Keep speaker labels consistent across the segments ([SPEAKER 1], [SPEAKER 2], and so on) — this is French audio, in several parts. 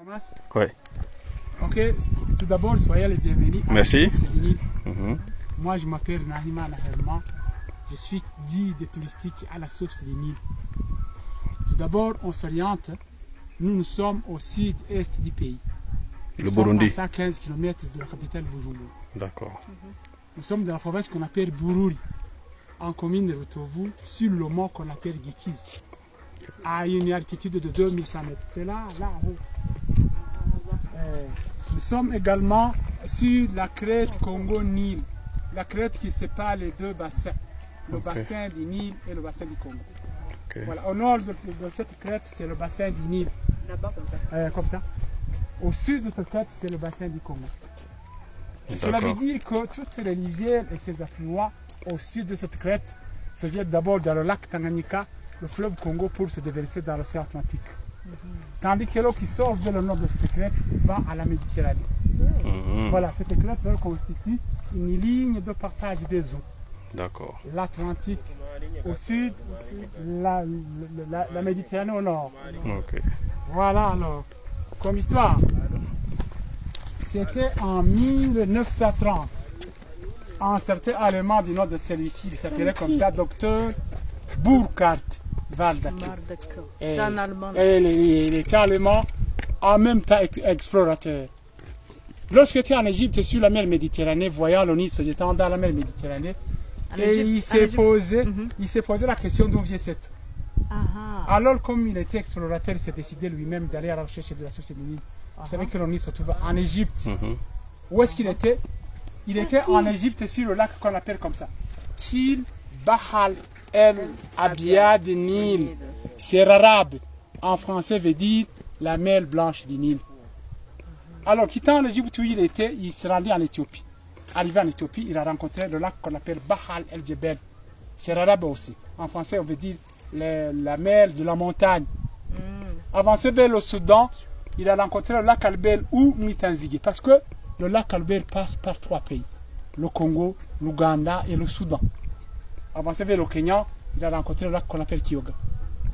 [SPEAKER 1] commence?
[SPEAKER 2] Oui.
[SPEAKER 1] Ok, tout d'abord, soyez les bienvenus.
[SPEAKER 2] Merci.
[SPEAKER 1] Moi, je m'appelle Nahima Naherman. Je suis guide touristique à la source du Nil. Tout d'abord, on s'oriente. Nous sommes au sud-est du pays.
[SPEAKER 2] Le Burundi.
[SPEAKER 1] À 115 km de la capitale Bujumbura.
[SPEAKER 2] D'accord.
[SPEAKER 1] Nous sommes dans la province qu'on appelle Bururi, en commune de Rutovu, sur le mont qu'on appelle Gikiz, à une altitude de 2100 mètres. C'est là, là-haut. Nous sommes également sur la crête Congo-Nil, la crête qui sépare les deux bassins, le bassin du Nil et le bassin du Congo. Voilà. Au nord de cette crête, c'est le bassin du Nil.
[SPEAKER 3] Là-bas, comme ça.
[SPEAKER 1] Comme ça. Au sud de cette crête, c'est le bassin du Congo. Cela veut dire que toutes les rivières et ses affluents au sud de cette crête se jettent d'abord dans le lac Tanganyika, le fleuve Congo, pour se déverser dans l'océan Atlantique. Tandis que l'eau qui sort vers le nord de cette crête va à la Méditerranée. Voilà, cette crête constitue une ligne de partage des eaux.
[SPEAKER 2] D'accord.
[SPEAKER 1] L'Atlantique au sud, la Méditerranée au nord.
[SPEAKER 2] Ok.
[SPEAKER 1] Voilà alors, comme histoire. C'était en 1930. Un certain Allemand du nom de celui-ci, il s'appelait comme ça, docteur Burkhard Waldeck.
[SPEAKER 3] C'est un Allemand.
[SPEAKER 1] Et il était allemand, en même temps explorateur. Lorsqu'il était en Égypte, sur la mer Méditerranée, voyant le Nil se jetant dans la mer Méditerranée, et il s'est posé la question d'où vient cette eau. Alors, comme il était explorateur, il s'est décidé lui-même d'aller à la recherche de la source du Nil. Vous savez que le Nil se trouve en Égypte. Où est-ce qu'il était? Il était en Égypte sur le lac qu'on appelle comme ça. Kil Bahal El Abiad Nil. C'est arabe. En français veut dire la mer blanche du Nil. Alors, quittant l'Égypte où il était, il s'est rendu en Éthiopie. Arrivé en Éthiopie, il a rencontré le lac qu'on appelle Bahal El Djebel. C'est arabe aussi. En français, on veut dire la mer de la montagne. Avancé vers le Soudan, il a rencontré le lac Albert ou Mitanzigé. Parce que le lac Albert passe par 3 pays. Le Congo, l'Ouganda et le Soudan. Avancé vers le Kenya, il a rencontré le lac qu'on appelle Kyoga.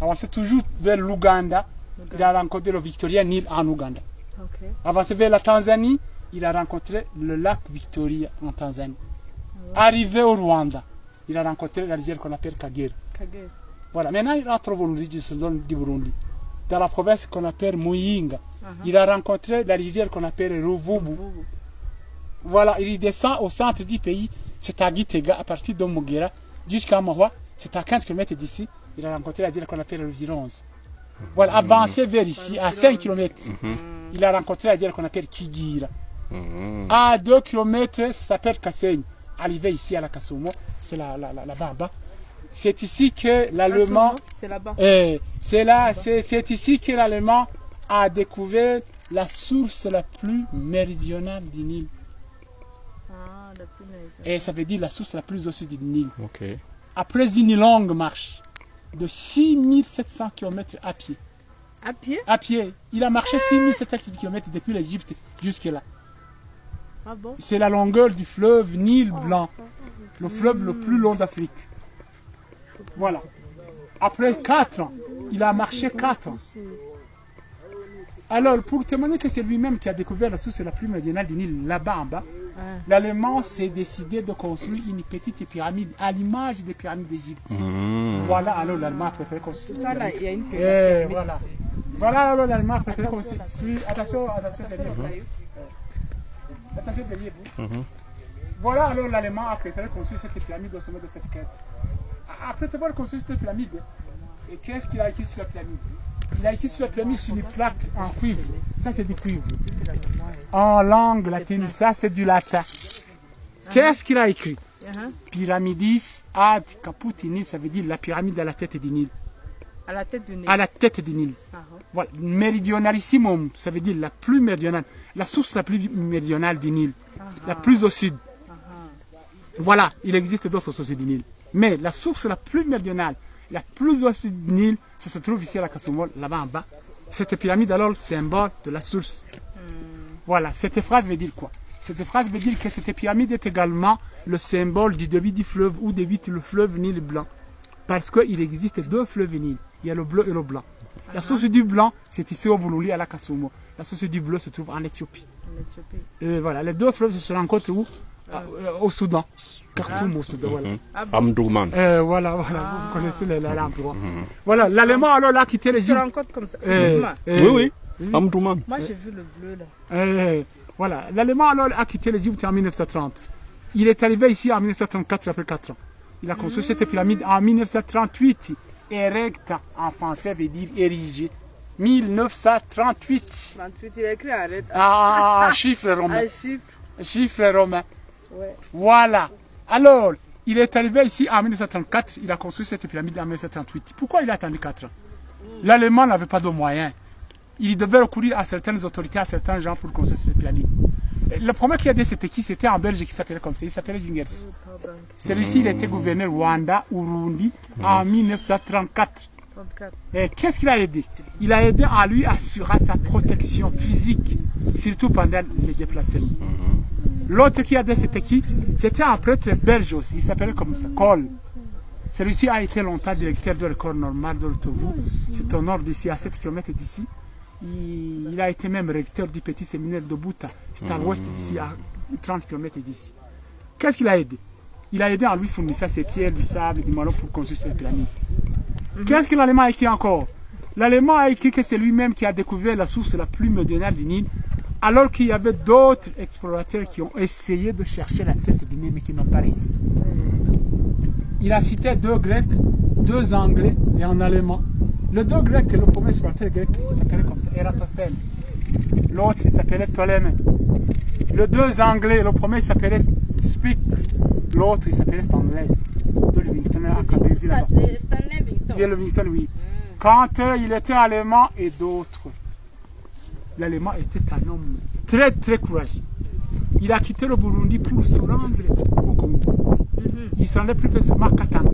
[SPEAKER 1] Avancé toujours vers l'Ouganda, il a rencontré le Victoria Nil en Ouganda. Avancé vers la Tanzanie, il a rencontré le lac Victoria en Tanzanie. Arrivé au Rwanda, il a rencontré la rivière qu'on appelle Kagera. Voilà, maintenant il entre au Burundi, du Burundi. Dans la province qu'on appelle Muyinga, il a rencontré la rivière qu'on appelle Ruvubu. Voilà, il descend au centre du pays, c'est à Gitega, à partir de Mugera, jusqu'à Mahwa, c'est à 15 km d'ici, il a rencontré la rivière qu'on appelle le Vironze. Voilà, avancé vers ici, à 5 km, il a rencontré la rivière qu'on appelle Kigira. À 2 km, ça s'appelle Kasseigne. Arrivé ici à la Kasumo, c'est la Barba. C'est ici que l'Allemand,
[SPEAKER 3] c'est là-bas.
[SPEAKER 1] C'est ici que l'Allemand a découvert la source la plus méridionale du Nil.
[SPEAKER 3] La plus méridionale.
[SPEAKER 1] Et ça veut dire la source la plus au sud du Nil.
[SPEAKER 2] Ok.
[SPEAKER 1] Après une longue marche de 6700 km à pied.
[SPEAKER 3] À pied?
[SPEAKER 1] À pied. Il a marché 6700 km depuis l'Égypte jusque-là.
[SPEAKER 3] Ah bon?
[SPEAKER 1] C'est la longueur du fleuve Nil blanc, le fleuve le plus long d'Afrique. Voilà. Après 4 ans, il a marché 4 ans. Alors, pour témoigner que c'est lui-même qui a découvert la source la plus méridionale du Nil, là-bas en bas, l'Allemand s'est décidé de construire une petite pyramide à l'image des pyramides d'Égypte. Voilà, alors l'Allemand a préféré construire.
[SPEAKER 3] Là, il y a une pyramide.
[SPEAKER 1] Voilà. Voilà, alors l'Allemand a préféré construire. Attention derrière vous. Attention derrière vous. Voilà, alors l'Allemand a préféré construire cette pyramide au sommet de cette crête. Après avoir construit cette pyramide, et qu'est-ce qu'il a écrit sur la pyramide? Il a écrit sur la pyramide sur une plaque en cuivre. Ça, c'est du cuivre. En langue latine, ça, c'est du latin. Qu'est-ce qu'il a écrit? Pyramidis ad caput Nil, ça veut dire la pyramide à la tête du Nil.
[SPEAKER 3] À la tête du Nil.
[SPEAKER 1] À la tête du Nil. Voilà. Méridionalissimum, ça veut dire la plus méridionale. La source la plus méridionale du Nil. La plus au sud. Voilà, il existe d'autres sources du Nil. Mais la source la plus méridionale, la plus au sud du Nil, ça se trouve ici à la Kasumo, là-bas en bas. Cette pyramide, alors, symbole de la source. Voilà, cette phrase veut dire quoi? Cette phrase veut dire que cette pyramide est également le symbole du débit du fleuve où débite le fleuve Nil blanc. Parce qu'il existe 2 fleuves Nil. Il y a le bleu et le blanc. La source du blanc, c'est ici au Burundi, à la Kasumo. la source du bleu se trouve en Éthiopie.
[SPEAKER 3] En Éthiopie.
[SPEAKER 1] Et voilà, les deux fleuves se rencontrent où? Au Soudan. Khartoum au Soudan, voilà.
[SPEAKER 3] Ah bon?
[SPEAKER 2] Amdouman.
[SPEAKER 1] Voilà, vous connaissez l'endroit. Voilà, l'Allemand alors là a quitté
[SPEAKER 3] Ils se
[SPEAKER 1] l'Égypte.
[SPEAKER 3] rencontrent comme ça.
[SPEAKER 2] Oui. Amdouman.
[SPEAKER 3] Moi, j'ai vu le bleu là.
[SPEAKER 1] Voilà, l'Allemand alors a quitté l'Égypte en 1930. Il est arrivé ici en 1934, après 4 ans. Il a construit cette pyramide en 1938. Erecta, en français, veut dire érigé. 1938.
[SPEAKER 3] 38, il a écrit arrête.
[SPEAKER 1] Ah, chiffre romain.
[SPEAKER 3] Un chiffre.
[SPEAKER 1] Chiffre romain.
[SPEAKER 3] Ouais.
[SPEAKER 1] Voilà. Alors, il est arrivé ici en 1934. Il a construit cette pyramide en 1938. Pourquoi il a attendu 4 ans? L'Allemand n'avait pas de moyens. Il devait recourir à certaines autorités, à certains gens pour construire cette pyramide. Le premier qui a dit c'était qui? C'était en Belgique qui s'appelait comme ça. Il s'appelait Jungers. Celui-ci, il était gouverneur Rwanda, Urundi, en 1934.
[SPEAKER 3] 34.
[SPEAKER 1] Et qu'est-ce qu'il a aidé? Il a aidé à lui assurer sa protection physique, surtout pendant les déplacements. L'autre qui a dit c'était qui? C'était un prêtre belge aussi. Il s'appelait comme ça, Cole. Celui-ci a été longtemps directeur de l'école normale de l'Autovou. C'est au nord d'ici, à 7 km d'ici. Il a été même recteur du petit séminaire de Bouta. C'est à l'ouest d'ici, à 30 km d'ici. Qu'est-ce qu'il a aidé? Il a aidé à lui fournir ses pierres, du sable, du marron pour construire cette pyramide. Qu'est-ce que l'Allemand a écrit encore? L'Allemand a écrit que c'est lui-même qui a découvert la source la plus méridionale du Nil, alors qu'il y avait d'autres explorateurs qui ont essayé de chercher la tête du Nil mais qui n'ont pas réussi. Il a cité 2 Grecs, 2 Anglais et un Allemand. Le 2 Grecs, le premier explorateur grec, il s'appelait comme ça, Eratosthène. L'autre, il s'appelait Ptolémée. Le 2 Anglais, le premier, il s'appelait Speke. L'autre, il s'appelait Stanley. De Livingstone, à Cabézy, là-bas.
[SPEAKER 4] Stanley Livingstone.
[SPEAKER 1] Et Livingstone, oui. Quand il était allemand et d'autres, l'Allemand était un homme très, très courageux. Il a quitté le Burundi pour se rendre au Congo. Il s'en est plus précisément à Katanga.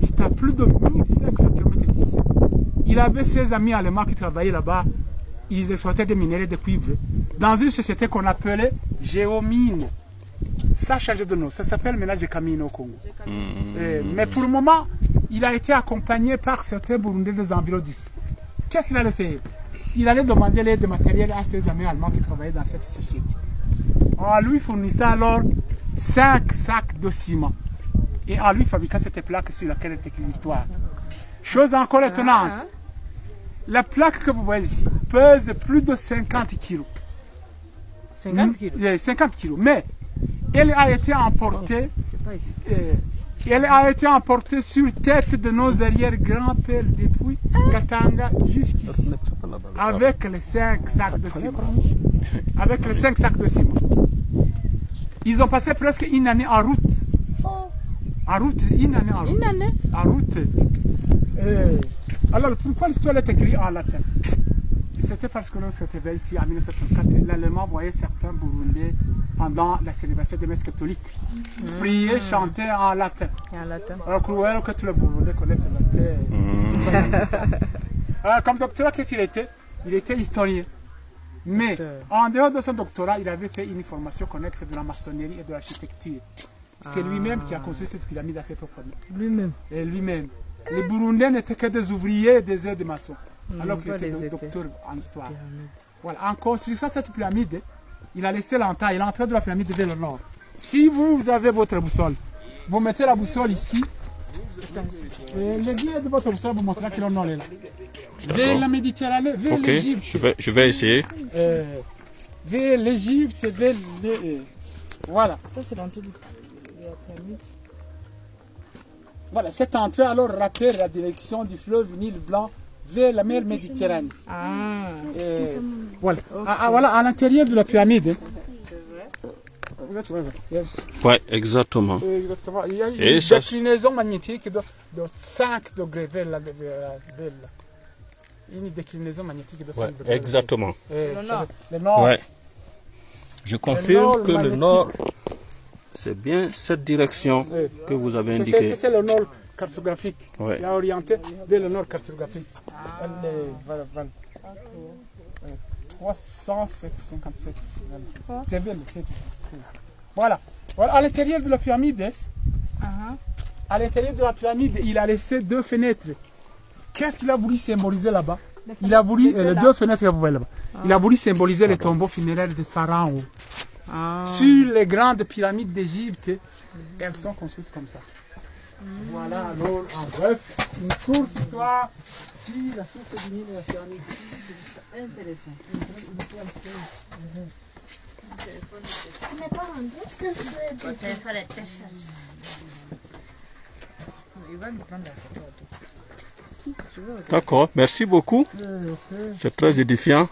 [SPEAKER 1] C'était à plus de 1500 km d'ici. Il avait ses amis allemands qui travaillaient là-bas. Ils exploitaient des minerais de cuivre dans une société qu'on appelait Géomine. Ça a changé de nom. Ça s'appelle maintenant Gécamine au Congo. Mais pour le moment, il a été accompagné par certains Burundais des environs d'ici. Qu'est-ce qu'il allait faire? Il allait demander l'aide de matériel à ses amis allemands qui travaillaient dans cette société. En lui fournissant alors 5 sacs de ciment. Et en lui fabriquant cette plaque sur laquelle est écrite l'histoire. Chose encore étonnante. La plaque que vous voyez ici pèse plus de 50 kilos.
[SPEAKER 3] 50 kilos.
[SPEAKER 1] 50 kilos. Mais elle a été emportée.
[SPEAKER 3] C'est pas ici.
[SPEAKER 1] Elle a été emportée sur tête de nos arrière-grands-pères depuis Katanga jusqu'ici. Avec les 5 sacs de ciment. Avec les 5 sacs de ciment. Ils ont passé presque une année en route. En route, une année en route.
[SPEAKER 3] Une année?
[SPEAKER 1] En route. Alors, pourquoi l'histoire est écrite en latin? C'était parce que lorsque c'était ici en 1934, l'Allemand voyait certains Burundais pendant la célébration des messes catholiques prier, chanter en latin.
[SPEAKER 3] En latin.
[SPEAKER 1] Alors, croyez que tous les Burundais connaissent le latin. Alors, comme doctorat, qu'est-ce qu'il était? Il était historien. Mais en dehors de son doctorat, il avait fait une formation connexe de la maçonnerie et de l'architecture. C'est lui-même qui a construit cette pyramide à ses propres mains.
[SPEAKER 3] Lui-même.
[SPEAKER 1] Et lui-même. Les Burundais n'étaient que des ouvriers des aides maçons, alors qu'il était docteur en histoire. Voilà. En construisant cette pyramide, il a laissé l'entrée de la pyramide vers le nord. Si vous avez votre boussole, vous mettez la boussole ici, et le guide de votre boussole vous montrera que le nord est là. Vers la Méditerranée, vers l'Égypte.
[SPEAKER 2] Je vais essayer.
[SPEAKER 1] Vers l'Égypte, vers voilà.
[SPEAKER 3] Ça, c'est l'entrée de la pyramide.
[SPEAKER 1] Voilà, cette entrée alors rappelle la direction du fleuve Nil Blanc vers la mer Méditerranée. Voilà. Voilà, à l'intérieur de la pyramide. Vous êtes
[SPEAKER 2] Oui, exactement.
[SPEAKER 1] Exactement. Il y a une
[SPEAKER 2] Et ça,
[SPEAKER 1] déclinaison magnétique de 5 degrés vers la. Une déclinaison magnétique de 5 degrés.
[SPEAKER 2] Exactement.
[SPEAKER 1] Le nord.
[SPEAKER 2] Ouais. Je confirme que le nord, c'est bien cette direction que vous avez indiquée.
[SPEAKER 1] C'est le nord cartographique.
[SPEAKER 2] Ouais.
[SPEAKER 1] Il a orienté vers le nord cartographique. Voilà. 357. C'est bien. Voilà. À l'intérieur de la pyramide, il a laissé 2 fenêtres. Qu'est-ce qu'il a voulu symboliser là-bas? Il a voulu les 2 fenêtres que vous voyez là-bas. Il a voulu symboliser les tombeaux funéraires des pharaons.
[SPEAKER 3] Ah.
[SPEAKER 1] Sur les grandes pyramides d'Égypte, elles sont construites comme ça. Voilà alors en bref une courte histoire sur la source du Nil et la pyramide. C'est intéressant.
[SPEAKER 2] D'accord, merci beaucoup. C'est très édifiant.